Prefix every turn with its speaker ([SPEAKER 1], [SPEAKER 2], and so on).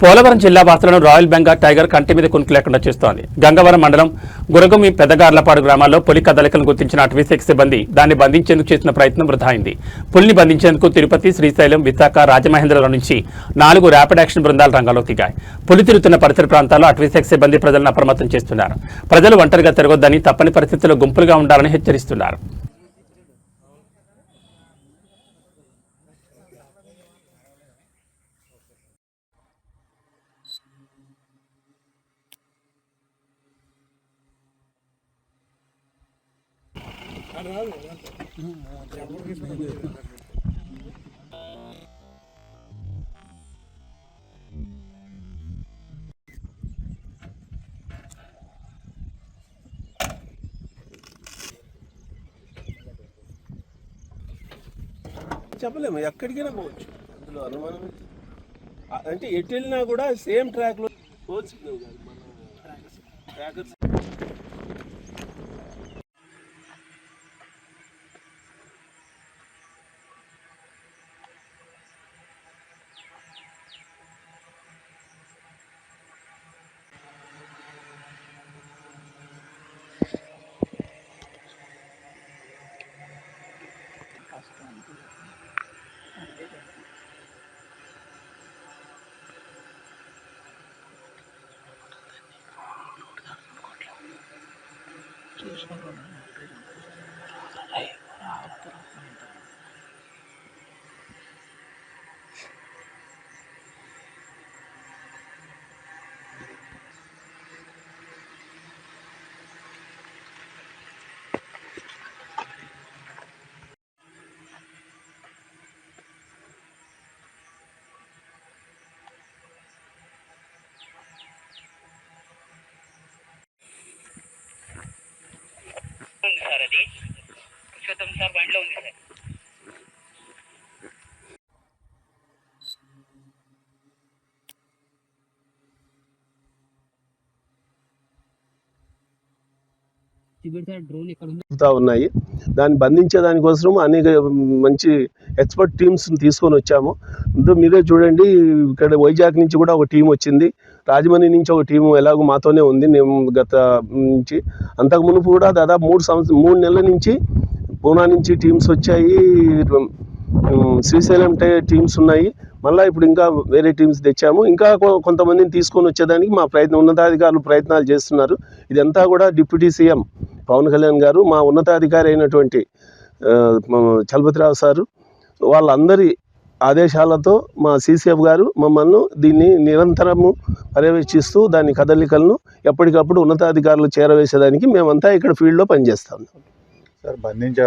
[SPEAKER 1] పోలవరం జిల్లా వాసులను royal Bengal tiger కంటి మీద కునుకు లేకుండా చేస్తోంది. గంగవరం మండలం గురగుమి పెద్దగార్లపాడు గ్రామాల్లో పులి కదలికలను గుర్తించిన అటవీశాఖ సిబ్బంది దాన్ని బంధించేందుకు చేసిన ప్రయత్నం వృధా అయింది. పులిని బంధించేందుకు తిరుపతి, శ్రీశైలం, విశాఖ, రాజమహేంద్రవరం నుంచి 4 ర్యాపిడ్ యాక్షన్ బృందాలు రంగంలోకి దిగాయి. పులి తిరుగుతున్న పరిసర ప్రాంతాల్లో అటవీశాఖ సిబ్బంది ప్రజలను అప్రమత్తం చేస్తున్నారు. ప్రజలు ఒంటరిగా తిరగొద్దని, తప్పని పరిస్థితుల్లో గుంపులుగా ఉండాలని హెచ్చరిస్తున్నారు.
[SPEAKER 2] చెప్పలేము, ఎక్కడికైనా పోవచ్చు. అందులో అనుమానం అంటే ఎటు వెళ్ళినా కూడా సేమ్ ట్రాక్లో పోవచ్చు. ట్రాకర్స్
[SPEAKER 3] సార్ అది పురుషోత్తం సార్ బండిలో ఉంది సార్.
[SPEAKER 2] ఉన్నాయి. దాన్ని బంధించే దానికోసం అనేక మంచి ఎక్స్పర్ట్ టీమ్స్ తీసుకొని వచ్చాము. మీరే చూడండి, ఇక్కడ వైజాగ్ నుంచి కూడా ఒక టీం వచ్చింది, రాజమండ్రి నుంచి ఒక టీము ఎలాగో మాతోనే ఉంది. మేము గత నుంచి అంతకు మునుపు కూడా దాదాపు 3 నెలల నుంచి పూనా నుంచి టీమ్స్ వచ్చాయి, శ్రీశైలం టీమ్స్ ఉన్నాయి. మళ్ళీ ఇప్పుడు ఇంకా వేరే టీమ్స్ తెచ్చాము. ఇంకా కొంతమందిని తీసుకొని వచ్చేదానికి మా ఉన్నతాధికారులు ప్రయత్నాలు చేస్తున్నారు. ఇదంతా కూడా డిప్యూటీ సీఎం పవన్ కళ్యాణ్ గారు, మా ఉన్నతాధికారి అయినటువంటి చలపతిరావు సారు, వాళ్ళందరి ఆదేశాలతో మా సీసీఎఫ్ గారు మమ్మల్ని దీన్ని నిరంతరము పర్యవేక్షిస్తూ దాని కదలికలను ఎప్పటికప్పుడు ఉన్నతాధికారులు చేరవేసేదానికి మేమంతా ఇక్కడ ఫీల్డ్లో పనిచేస్తాం.
[SPEAKER 4] సార్ బంధించే